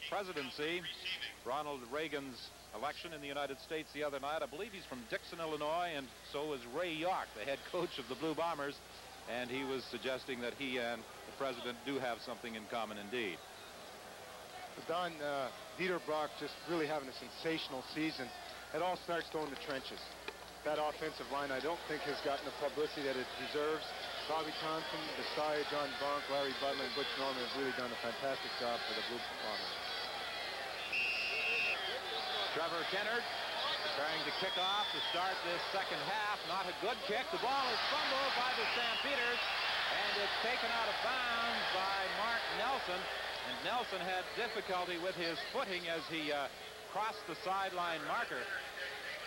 presidency, Ronald Reagan's election in the United States the other night. I believe he's from Dixon, Illinois, and so is Ray York, the head coach of the Blue Bombers, and he was suggesting that he and the president do have something in common indeed. Don, Dieter Brock just really having a sensational season. It all starts though in the trenches. That offensive line, I don't think has gotten the publicity that it deserves. Bobby Thompson, Messiah, John Bonk, Larry Butler, and Butch Norman have really done a fantastic job for the Blue Bombers. Trevor Kennard trying to kick off to start this second half. Not a good kick. The ball is fumbled by the Stampeders, and it's taken out of bounds by Mark Nelson. And Nelson had difficulty with his footing as he crossed the sideline marker.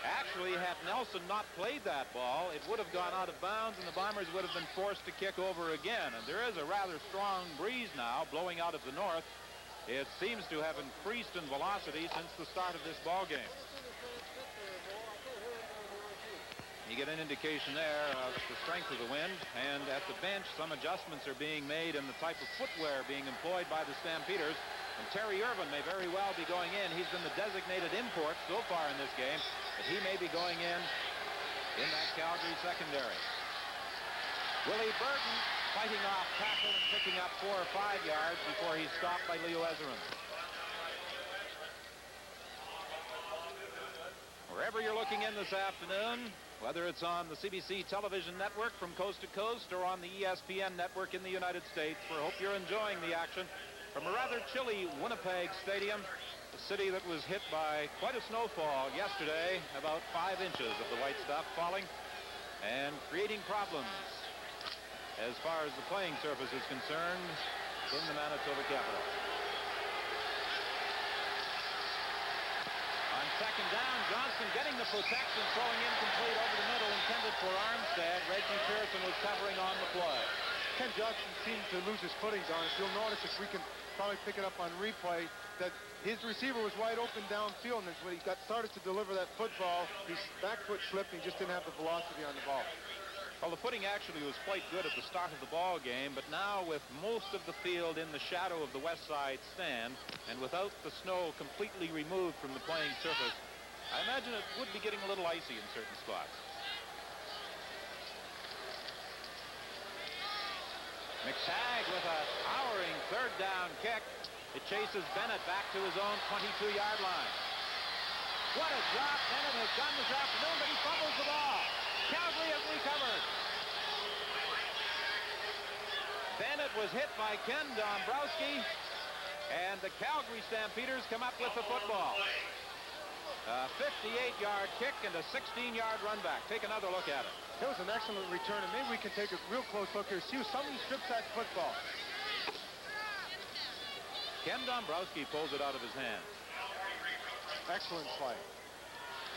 Actually, had Nelson not played that ball, it would have gone out of bounds, and the Bombers would have been forced to kick over again. And there is a rather strong breeze now blowing out of the north. It seems to have increased in velocity since the start of this ball game. You get an indication there of the strength of the wind, and at the bench some adjustments are being made in the type of footwear being employed by the Stampeders. And Terry Irvin may very well be going in. He's been the designated import so far in this game, but he may be going in that Calgary secondary. Willie Burton fighting off tackle and picking up 4 or 5 yards before he's stopped by Leo Ezrin. Wherever you're looking in this afternoon, whether it's on the CBC television network from coast to coast or on the ESPN network in the United States, we hope you're enjoying the action from a rather chilly Winnipeg stadium, a city that was hit by quite a snowfall yesterday, about 5 inches of the white stuff falling and creating problems as far as the playing surface is concerned in the Manitoba capital. On second down, Johnson getting the protection, throwing incomplete over the middle, intended for Armstead. Reggie Pearson was covering on the play. Ken Johnson seemed to lose his footing, Don. If you'll notice, if we can probably pick it up on replay, that his receiver was wide open downfield, and when he started to deliver that football, his back foot slipped, and he just didn't have the velocity on the ball. Well, the footing actually was quite good at the start of the ball game, but now with most of the field in the shadow of the west side stand and without the snow completely removed from the playing surface, I imagine it would be getting a little icy in certain spots. McTagg with a towering third down kick. It chases Bennett back to his own 22-yard line. What a job Bennett has done this afternoon, but he fumbles the ball. Calgary has recovered. Bennett was hit by Ken Dombrowski, and the Calgary Stampeders come up with the football. A 58-yard kick and a 16-yard run back. Take another look at it. It was an excellent return, and maybe we can take a real close look here. See if somebody strips that football. Ken Dombrowski pulls it out of his hand. Excellent play.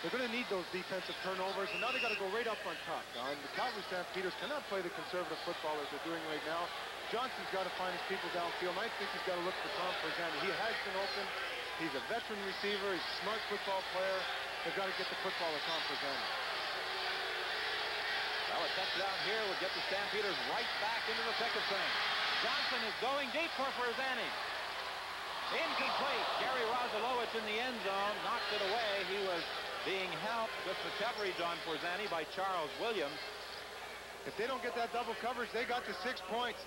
They're going to need those defensive turnovers, and now they got to go right up on top. Don, the Calgary Stampeders cannot play the conservative football as they're doing right now. Johnson's got to find his people downfield, and I think he's got to look for Tom Forzani. He has been open. He's a veteran receiver. He's a smart football player. They've got to get the football to Tom Forzani. Well, a touchdown here would get the Stampeders right back into the thick of things. Johnson is going deep for Forzani. Incomplete. Gary Rozalowicz in the end zone knocked it away. He was being helped with the coverage on Forzani by Charles Williams. If they don't get that double coverage, they got the 6 points.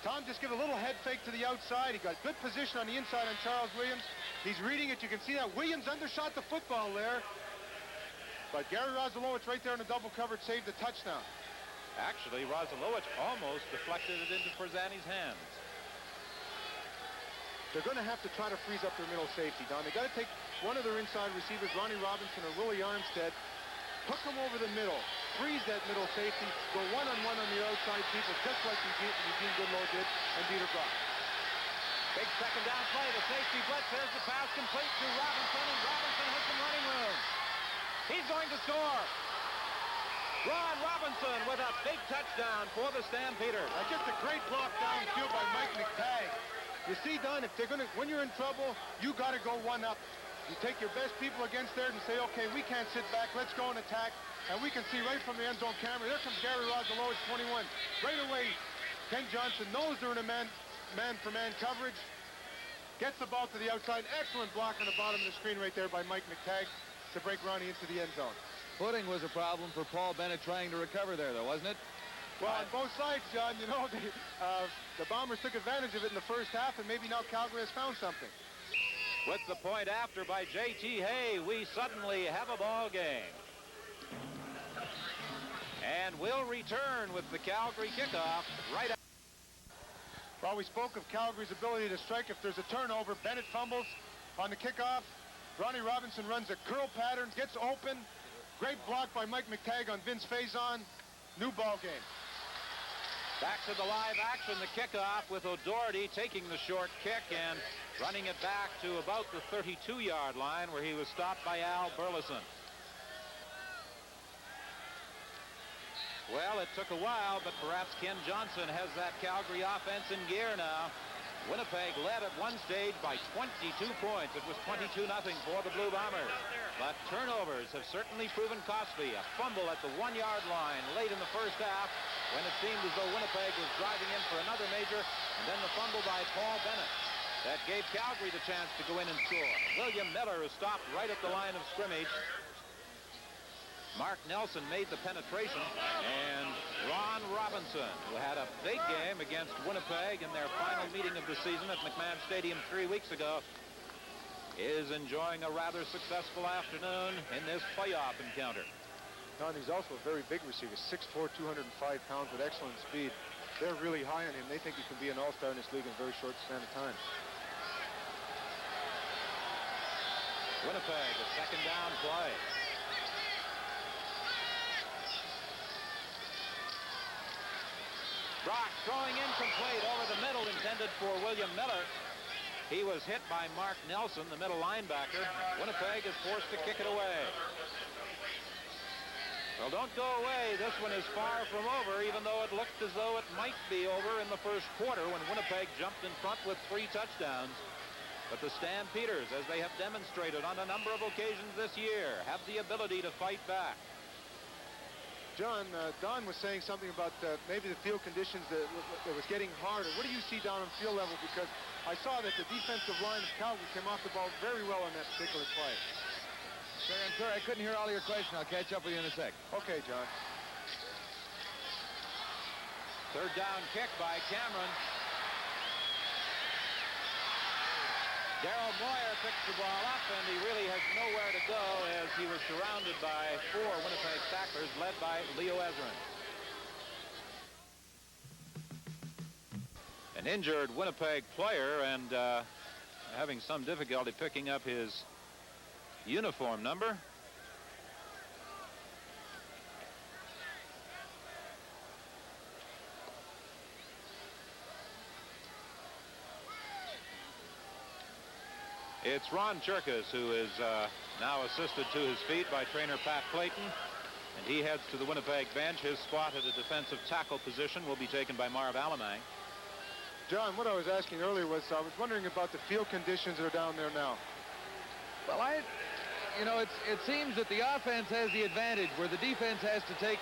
Tom just give a little head fake to the outside. He got good position on the inside on Charles Williams. He's reading it. You can see that Williams undershot the football there. But Gary Rozalowicz right there in the double coverage saved the touchdown. Actually, Rozalowicz almost deflected it into Forzani's hands. They're going to have to try to freeze up their middle safety, Don. They got to take one of their inside receivers, Ronnie Robinson or Willie Armstead, hook them over the middle, freeze that middle safety, go one-on-one on the outside people, just like Eugene Goodlow did and Dieter Brock. Big second down play. The safety blitz. There's the pass complete to Robinson, and Robinson has some running room. He's going to score. Ron Robinson with a big touchdown for the Stampeders. Just a great block downfield by Mike McTagg. You see, Don, if they're when you're in trouble, you got to go one up. You take your best people against there and say, okay, we can't sit back. Let's go and attack. And we can see right from the end zone camera, there comes Gary Rozalowicz, 21. Right away, Ken Johnson knows they're in a man-for-man coverage. Gets the ball to the outside. Excellent block on the bottom of the screen right there by Mike McTagg to break Ronnie into the end zone. Footing was a problem for Paul Bennett trying to recover there, though, wasn't it? Well, on both sides, John, you know, the Bombers took advantage of it in the first half, and maybe now Calgary has found something. With the point after by J.T. Hay, we suddenly have a ball game. And we'll return with the Calgary kickoff right after. Well, we spoke of Calgary's ability to strike if there's a turnover. Bennett fumbles on the kickoff. Ronnie Robinson runs a curl pattern, gets open. Great block by Mike McTagg on Vince Faison. New ball game. Back to the live action, the kickoff with O'Doherty taking the short kick and running it back to about the 32-yard line where he was stopped by Al Burleson. Well, it took a while, but perhaps Ken Johnson has that Calgary offense in gear now. Winnipeg led at one stage by 22 points. It was 22-0 for the Blue Bombers. But turnovers have certainly proven costly. A fumble at the 1-yard line late in the first half when it seemed as though Winnipeg was driving in for another major, and then the fumble by Paul Bennett. That gave Calgary the chance to go in and score. William Miller is stopped right at the line of scrimmage. Mark Nelson made the penetration, and Ron Robinson, who had a big game against Winnipeg in their final meeting of the season at McMahon Stadium 3 weeks ago, is enjoying a rather successful afternoon in this playoff encounter. Don, he's also a very big receiver, 6'4", 205 pounds with excellent speed. They're really high on him. They think he can be an all-star in this league in a very short span of time. Winnipeg, a second down play. Brock throwing incomplete over the middle, intended for William Miller. He was hit by Mark Nelson, the middle linebacker. Winnipeg is forced to kick it away. Well, don't go away. This one is far from over, even though it looked as though it might be over in the first quarter when Winnipeg jumped in front with 3 touchdowns. But the Stampeders, as they have demonstrated on a number of occasions this year, have the ability to fight back. John, Don was saying something about maybe the field conditions that was getting harder. What do you see down on field level? Because I saw that the defensive line of Calgary came off the ball very well on that particular play. Sir, I'm sorry, I couldn't hear all of your question. I'll catch up with you in a sec. Okay, John. Third down kick by Cameron. Darryl Moyer picks the ball up, and he really has nowhere to go as he was surrounded by 4 Winnipeg tacklers led by Leo Ezrin. An injured Winnipeg player and having some difficulty picking up his uniform number. It's Ron Cherkas, who is now assisted to his feet by trainer Pat Clayton, and he heads to the Winnipeg bench. His spot at a defensive tackle position will be taken by Marv Alamang. John, what I was asking earlier was I was wondering about the field conditions that are down there now. Well, it seems that the offense has the advantage where the defense has to take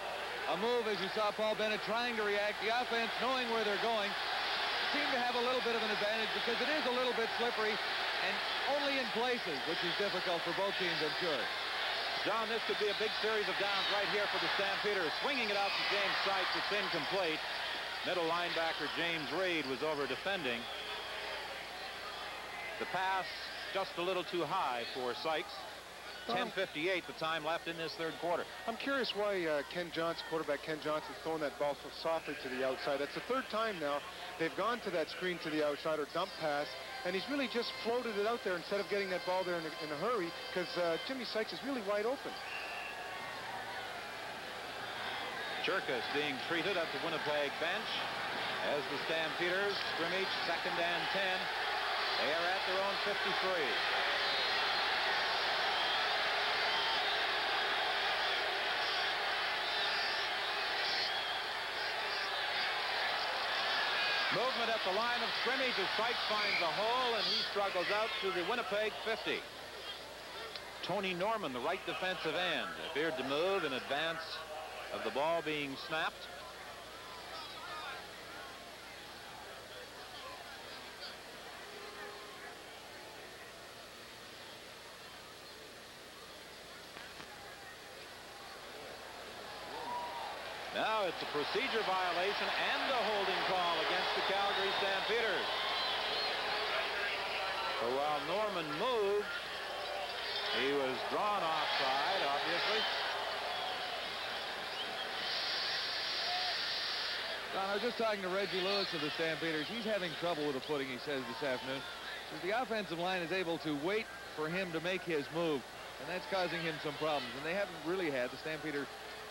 a move, as you saw Paul Bennett trying to react. The offense, knowing where they're going, seem to have a little bit of an advantage because it is a little bit slippery and only in places, which is difficult for both teams, I'm sure. John, this could be a big series of downs right here for the Stampeders. Swinging it out to James Sykes, it's incomplete. Middle linebacker James Reed was over defending. The pass just a little too high for Sykes. 10:58 the time left in this third quarter. I'm curious why quarterback Ken Johnson's throwing that ball so softly to the outside. That's the third time now they've gone to that screen to the outside or dump pass, and he's really just floated it out there instead of getting that ball there in a hurry because Jimmy Sykes is really wide open. Cherkas being treated at the Winnipeg bench as the Stampeders scrimmage 2nd and 10. They are at their own 53. Movement at the line of scrimmage as Sykes finds a hole, and he struggles out to the Winnipeg 50. Tony Norman, the right defensive end, appeared to move in advance of the ball being snapped. Now it's a procedure violation and a holding call against the Calgary Stampeders. So while Norman moved, he was drawn offside, obviously. Don, I was just talking to Reggie Lewis of the Stampeders. He's having trouble with the footing, he says, this afternoon. Says the offensive line is able to wait for him to make his move, and that's causing him some problems. And they haven't really had, the Stampeder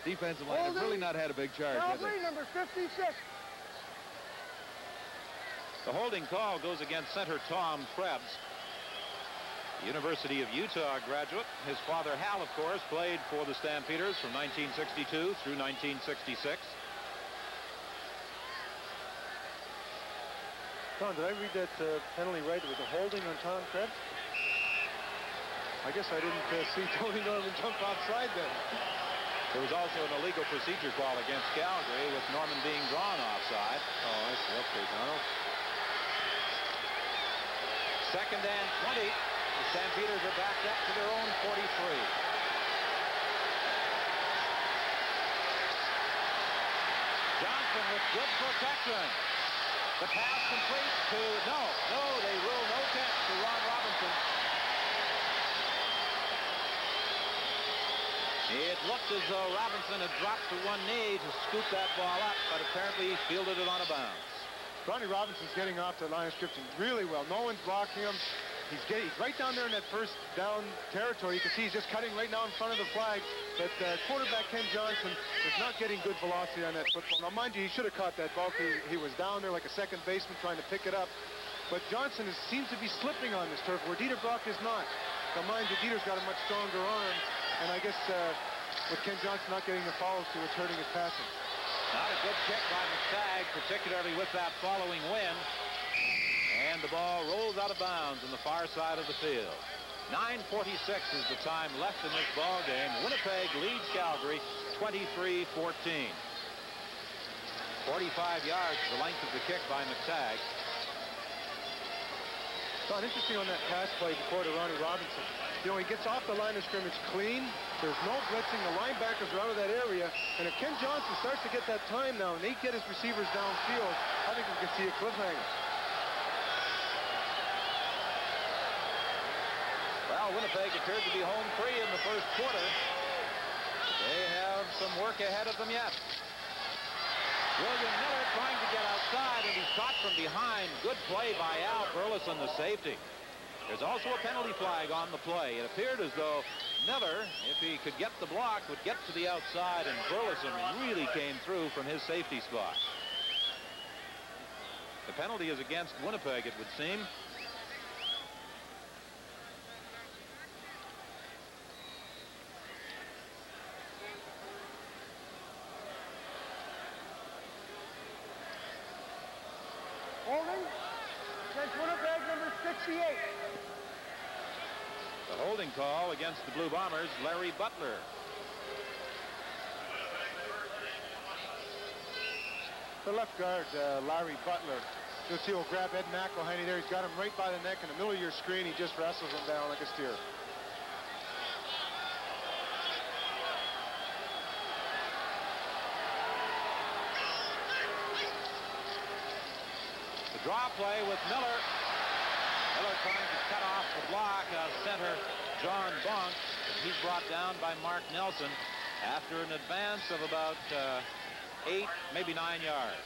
defensive line have really not had a big charge. Calgary, number 56. The holding call goes against center Tom Krebs, University of Utah graduate. His father, Hal, of course, played for the Stampeders from 1962 through 1966. Tom, did I read that penalty right? It was a holding on Tom Krebs? I guess I didn't see Tony Norman jump offside then. There was also an illegal procedure call against Calgary with Norman being drawn offside. Oh, I see. Okay, Donald. 2nd and 20. The Stampeders are backed up to their own 43. Johnson with good protection. The pass complete to, no, they rule no catch to Ron Robinson. It looked as though Robinson had dropped to one knee to scoop that ball up, but apparently he fielded it on a bounce. Ronnie Robinson's getting off the line of scrimmage really well. No one's blocking him. He's right down there in that first down territory. You can see he's just cutting right now in front of the flag. But quarterback Ken Johnson is not getting good velocity on that football. Now, mind you, he should have caught that ball. He was down there like a second baseman trying to pick it up. But Johnson seems to be slipping on this turf, where Dieter Brock is not. Now, mind you, Dieter's got a much stronger arm. And I guess with Ken Johnson not getting the follows through, it's hurting his passing. Not a good kick by McTagg, particularly with that following wind. And the ball rolls out of bounds on the far side of the field. 9:46 is the time left in this ball game. Winnipeg leads Calgary 23-14. 45 yards the length of the kick by McTagg. Thought interesting on that pass play before to Ronnie Robinson. You know, he gets off the line of scrimmage clean. There's no blitzing. The linebackers are out of that area. And if Ken Johnson starts to get that time now and they get his receivers downfield, I think we can see a cliffhanger. Well, Winnipeg appeared to be home free in the first quarter. They have some work ahead of them yet. William Miller trying to get outside, and he's caught from behind. Good play by Al Burleson, the safety. There's also a penalty flag on the play. It appeared as though Miller, if he could get the block, would get to the outside, and Burleson really came through from his safety spot. The penalty is against Winnipeg, it would seem. Holding against Winnipeg, number 68. The holding call against the Blue Bombers, Larry Butler. The left guard, Larry Butler. You'll see he'll grab Ed McElhaney there. He's got him right by the neck in the middle of your screen. He just wrestles him down like a steer. Draw play with Miller. Miller trying to cut off the block of center John Bonk. He's brought down by Mark Nelson after an advance of about 8, maybe 9 yards.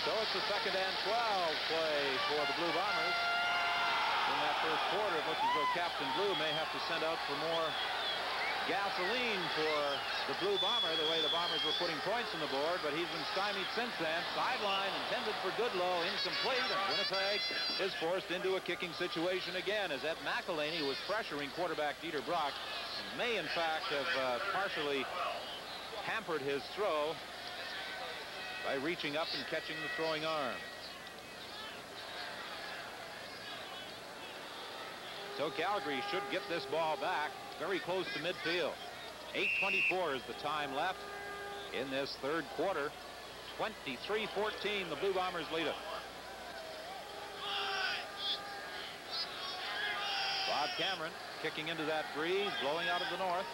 So it's a 2nd and 12 play for the Blue Bombers. In that first quarter, it looks as though Captain Blue may have to send out for more gasoline for the Blue Bomber, the way the Bombers were putting points on the board, but he's been stymied since then. Sideline intended for Goodlow, incomplete, and Winnipeg is forced into a kicking situation again as Ed McElhaney was pressuring quarterback Dieter Brock and may in fact have partially hampered his throw by reaching up and catching the throwing arm. So Calgary should get this ball back very close to midfield. 8:24 is the time left in this third quarter. 23-14, the Blue Bombers lead it. Todd Cameron kicking into that breeze, blowing out of the north.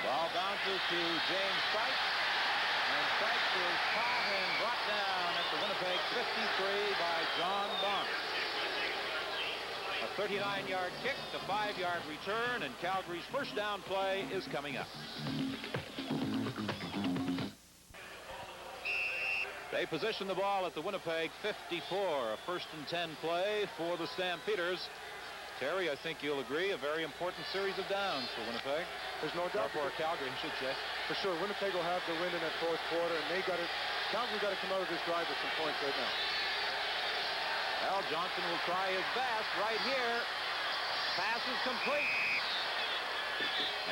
Ball bounces to James Sykes, and Sykes is caught and brought down at the Winnipeg 53 by John Barnes. A 39-yard kick, the 5-yard return, and Calgary's first down play is coming up. They position the ball at the Winnipeg 54, a 1st and 10 play for the Stampeders. Terry, I think you'll agree, a very important series of downs for Winnipeg. There's no doubt. Or for Calgary, I should say. For sure, Winnipeg will have the win in that 4th quarter, and Calgary got to come out of this drive with some points right now. Well, Johnson will try his best right here. Pass is complete.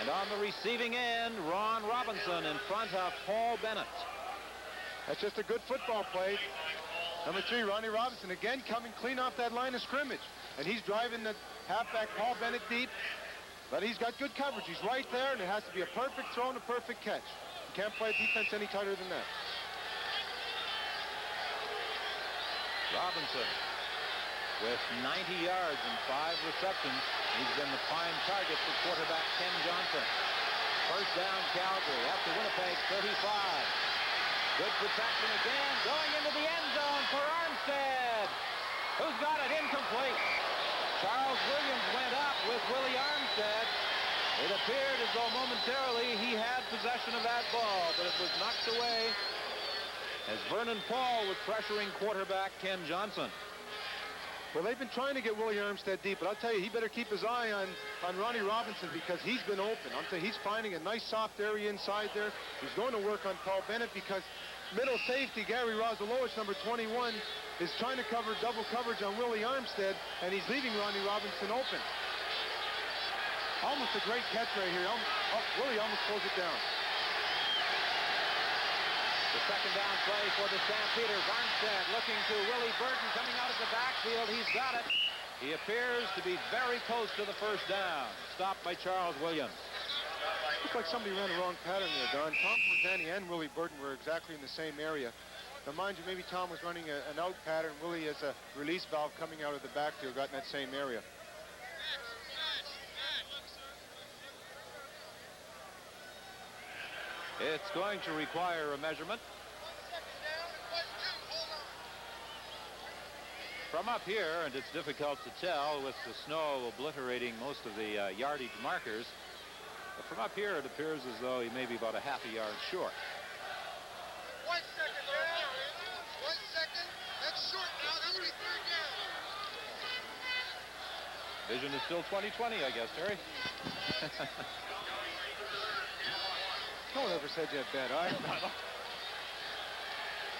And on the receiving end, Ron Robinson in front of Paul Bennett. That's just a good football play. Number 3, Ronnie Robinson, again coming clean off that line of scrimmage. And he's driving the halfback Paul Bennett deep. But he's got good coverage. He's right there, and it has to be a perfect throw and a perfect catch. You can't play defense any tighter than that. Robinson with 90 yards and 5 receptions. He's been the prime target for quarterback Ken Johnson. First down, Calgary at the Winnipeg 35. Good protection again, going into the end zone for Armstead. Who's got it? Incomplete. Charles Williams went up with Willie Armstead. It appeared as though momentarily he had possession of that ball, but it was knocked away as Vernon Paul was pressuring quarterback Ken Johnson. Well, they've been trying to get Willie Armstead deep, but I'll tell you, he better keep his eye on Ronnie Robinson because he's been open. I'm telling you, he's finding a nice soft area inside there. He's going to work on Paul Bennett because middle safety Gary Rozalowicz, number 21, is trying to cover double coverage on Willie Armstead, and he's leaving Ronnie Robinson open. Almost a great catch right here. Willie almost pulls it down. The second down play for the Stampeders. Armstead looking to Willie Burton coming out of the backfield. He's got it. He appears to be very close to the first down. Stopped by Charles Williams. Looks like somebody ran the wrong pattern there, Don. Tom Forzani and Willie Burton were exactly in the same area. Now, mind you, maybe Tom was running an out pattern. Willie, as a release valve coming out of the backfield, got in that same area. It's going to require a measurement. From up here, and it's difficult to tell with the snow obliterating most of the yardage markers, but from up here it appears as though he may be about a half a yard short. 1 second down. 1 second. That's short now. That'll be 3rd down. Vision is still 20/20, I guess, Terry. No one ever said you had bad eyes.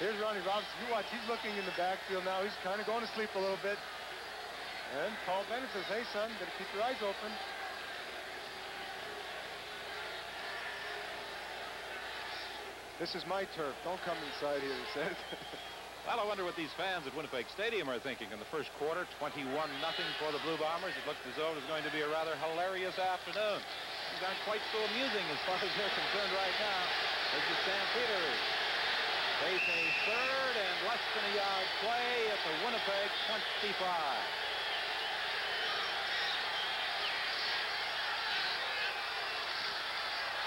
Here's Ronnie Robinson. You watch, he's looking in the backfield now. He's kind of going to sleep a little bit. And Paul Bennett says, hey, son, better keep your eyes open. This is my turf. Don't come inside here, he said. Well, I wonder what these fans at Winnipeg Stadium are thinking in the first quarter. 21-0 for the Blue Bombers. It looks as though it was going to be a rather hilarious afternoon. Things aren't quite so amusing as far as they're concerned right now as the Stampeders face a 3rd and less than a yard play at the Winnipeg 25.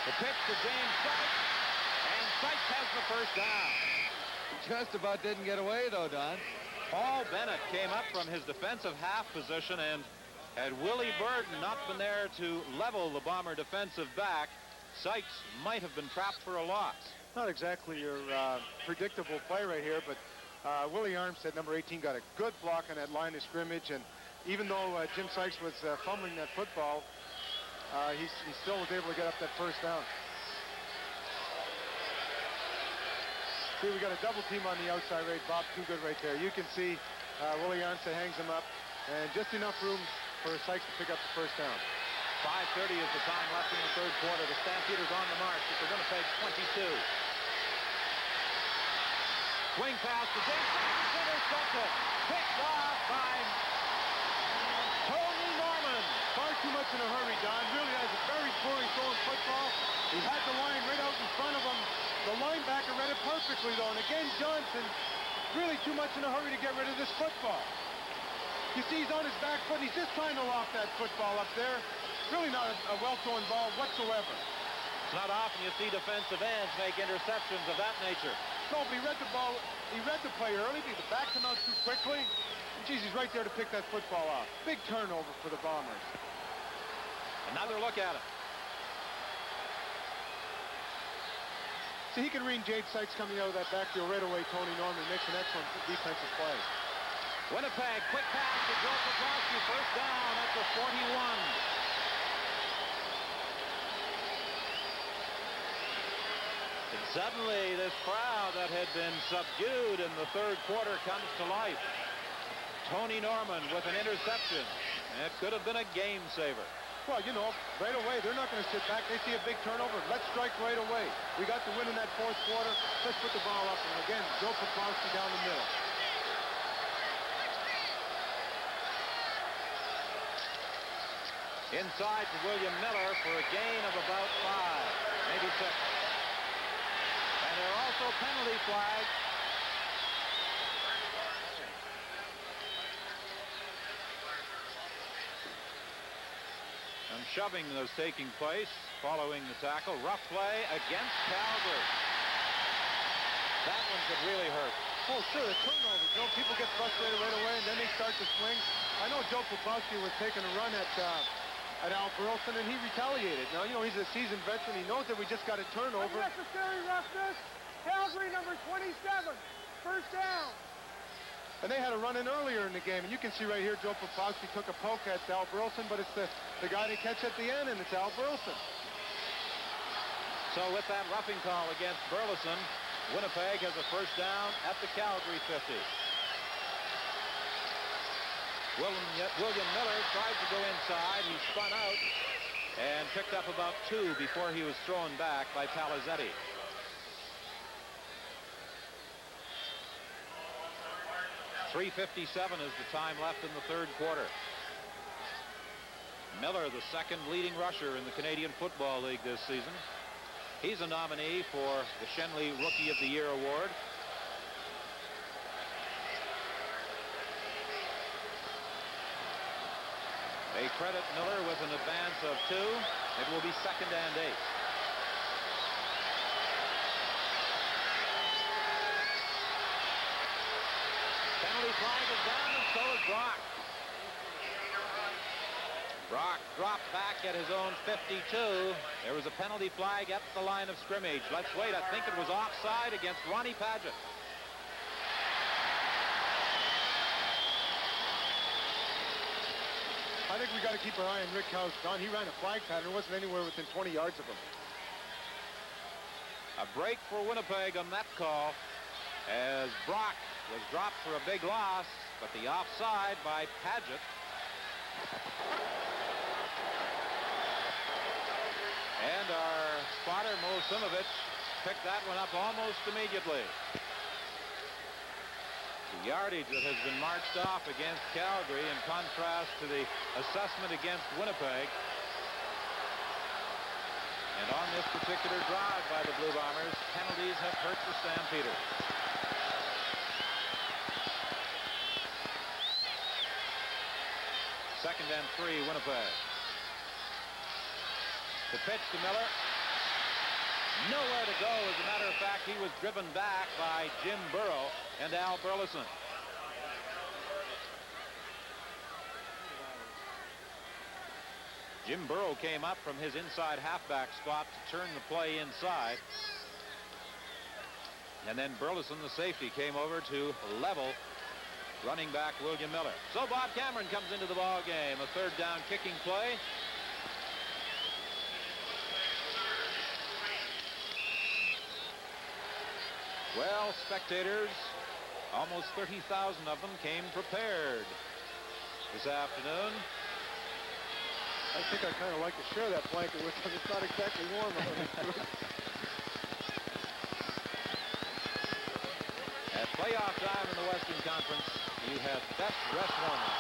The pitch to James Sykes, and Sykes has the first down. Just about didn't get away, though, Don. Paul Bennett came up from his defensive half position, and had Willie Burton not been there to level the Bomber defensive back, Sykes might have been trapped for a loss. Not exactly your predictable play right here, but Willie Armstead, number 18, got a good block on that line of scrimmage, and even though Jim Sykes was fumbling that football, he still was able to get up that first down. See, we got a double team on the outside right. Bob Too Good right there. You can see Willie Armstead hangs him up, and just enough room for Sykes to pick up the first down. 5:30 is the time left in the 3rd quarter. The Stampeders on the march at the Winnipeg 22. Swing pass to James Sykes, intercepted. Picked off by Tony Norman. Far too much in a hurry, Don. Really has a very before he's throwing football. He had the line right out in front of him. The linebacker read it perfectly, though. And again, Johnson, really too much in a hurry to get rid of this football. You see he's on his back foot, and he's just trying to loft that football up there. Really not a well-thrown ball whatsoever. It's not often you see defensive ends make interceptions of that nature. No, but he read the ball. He read the play early. The back came out too quickly. And geez, he's right there to pick that football off. Big turnover for the Bombers. Another look at it. See, he can read Jade Sykes coming out of that backfield right away. Tony Norman makes an excellent defensive play. Winnipeg, quick pass to Joe Paprosky. First down at the 41. And suddenly, this crowd that had been subdued in the third quarter comes to life. Tony Norman with an interception. It could have been a game saver. Well, you know, right away, they're not going to sit back. They see a big turnover. Let's strike right away. We got the win in that fourth quarter. Let's put the ball up. And again, Joe Paprosky down the middle. Inside to William Miller for a gain of about 5, maybe 6. And there are also penalty flags. Some shoving was taking place following the tackle. Rough play against Calgary. That one could really hurt. Oh, sure, the turnover. You know, people get frustrated right away, and then they start to swing. I know Joe Paprosky was taking a run at Al Burleson, and he retaliated. Now, you know, he's a seasoned veteran. He knows that we just got a turnover. Unnecessary roughness. Calgary number 27. First down. And they had a run in earlier in the game, and you can see right here Joe Paprosky took a poke at Al Burleson, but it's the guy they catch at the end, and it's Al Burleson. So with that roughing call against Burleson, Winnipeg has a first down at the Calgary 50. William Miller tried to go inside. He spun out and picked up about 2 before he was thrown back by Palizzetti. .357 is the time left in the third quarter. Miller, the second leading rusher in the Canadian Football League this season. He's a nominee for the Schenley Rookie of the Year award. They credit Miller with an advance of 2. It will be 2nd and 8. Penalty flag is down, and so is Brock. Brock dropped back at his own 52. There was a penalty flag at the line of scrimmage. Let's wait. I think it was offside against Ronnie Padgett. I think we got to keep our eye on Rick House. Don, he ran a flag pattern. It wasn't anywhere within 20 yards of him. A break for Winnipeg on that call as Brock was dropped for a big loss, but the offside by Padgett. And our spotter, Mo Simovich, picked that one up almost immediately. The yardage that has been marched off against Calgary in contrast to the assessment against Winnipeg. And on this particular drive by the Blue Bombers, penalties have hurt the Stampeders. Second and 3, Winnipeg. The pitch to Miller. Nowhere to go. As a matter of fact, he was driven back by Jim Burrow and Al Burleson. Jim Burrow came up from his inside halfback spot to turn the play inside. And then Burleson, the safety, came over to level running back William Miller. So Bob Cameron comes into the ball game. A third down kicking play. Well, spectators, almost 30,000 of them came prepared this afternoon. I think I kind of like to share that blanket with them. It's not exactly warm out here. At playoff time in the Western Conference, you have best rest warming.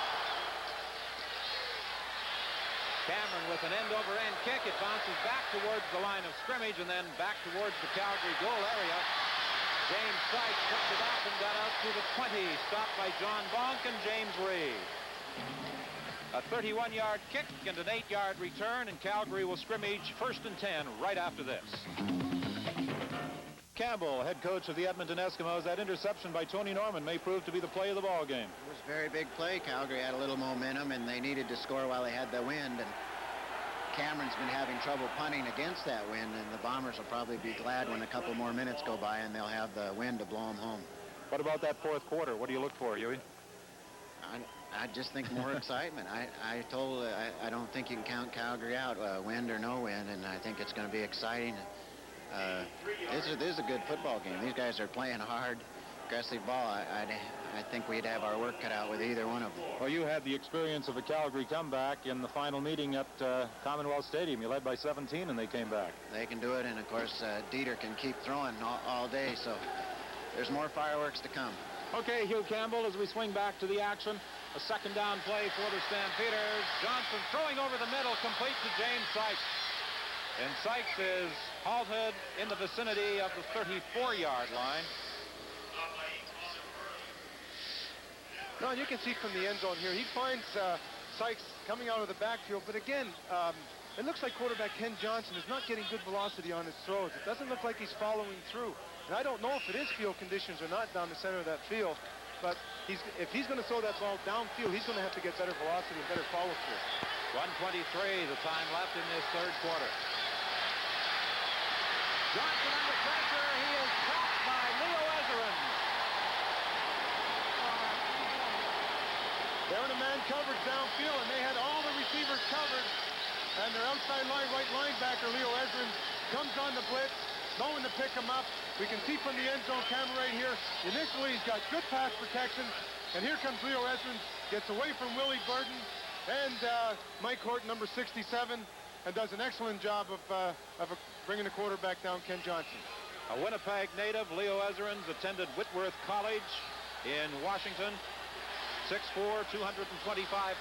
Cameron with an end-over-end kick. It bounces back towards the line of scrimmage and then back towards the Calgary goal area. James Sykes picked it up and got out to the 20. Stopped by John Bonk and James Reed. A 31-yard kick and an 8-yard return, and Calgary will scrimmage 1st and 10 right after this. Campbell, head coach of the Edmonton Eskimos. That interception by Tony Norman may prove to be the play of the ball game. It was a very big play. Calgary had a little momentum, and they needed to score while they had the wind. And Cameron's been having trouble punting against that wind, and the Bombers will probably be glad when a couple more minutes go by and they'll have the wind to blow them home. What about that fourth quarter? What do you look for, Huey? I just think more excitement. I don't think you can count Calgary out, wind or no wind, and I think it's going to be exciting. This is a good football game. These guys are playing hard, aggressive ball. I think we'd have our work cut out with either one of them. Well, you had the experience of a Calgary comeback in the final meeting at Commonwealth Stadium. You led by 17 and they came back. They can do it, and of course Dieter can keep throwing all day, so there's more fireworks to come. Okay, Hugh Campbell, as we swing back to the action, a second down play for the Stampeders. Johnson throwing over the middle, complete to James Sykes. And Sykes is halted in the vicinity of the 34-yard line. Ron, you can see from the end zone here, he finds Sykes coming out of the backfield, but again, it looks like quarterback Ken Johnson is not getting good velocity on his throws. It doesn't look like he's following through. And I don't know if it is field conditions or not down the center of that field, but if he's going to throw that ball downfield, he's going to have to get better velocity and better follow-through. 1:23, the time left in this third quarter. Johnson under pressure. He is caught by Leo Ezrin. They're in a man coverage downfield, and they had all the receivers covered. And their outside line right linebacker, Leo Ezrin, comes on the blitz, knowing to pick him up. We can see from the end zone camera right here, initially he's got good pass protection. And here comes Leo Ezrin, gets away from Willie Burton and Mike Horton, number 67, and does an excellent job of bringing the quarterback down, Ken Johnson. A Winnipeg native, Leo Ezrin, attended Whitworth College in Washington. 6'4", 225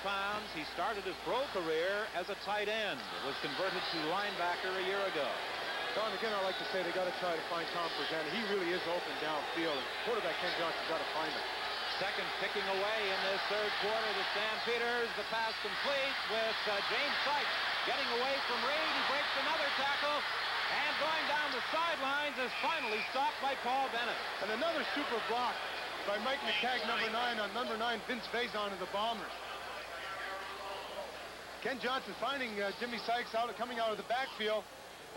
pounds. He started his pro career as a tight end. Was converted to linebacker a year ago. Don, again, I like to say they got to try to find Tom Present. He really is open downfield. And quarterback Ken Johnson's got to find him. Second picking away in this third quarter. The Stampeders, the pass complete with James Sykes getting away from Reed. He breaks another tackle. And going down the sidelines is finally stopped by Paul Bennett. And another super block by Mike McTagg, number 9, on number 9, Vince Faison of the Bombers. Ken Johnson finding Jimmy Sykes coming out of the backfield.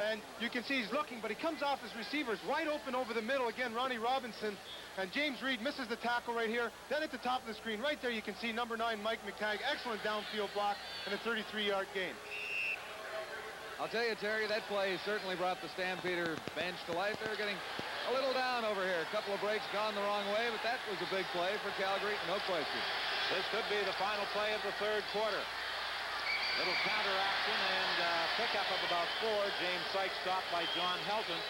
And you can see he's looking, but he comes off his receivers wide open over the middle. Again, Ronnie Robinson. And James Reed misses the tackle right here. Then at the top of the screen, right there, you can see number 9, Mike McTagg. Excellent downfield block and a 33-yard gain. I'll tell you, Terry, that play certainly brought the Stampeder bench to life. They're getting a little down over here. A couple of breaks gone the wrong way, but that was a big play for Calgary, no question. This could be the final play of the third quarter. Little counter action and pickup of about 4. James Sykes stopped by John Helton.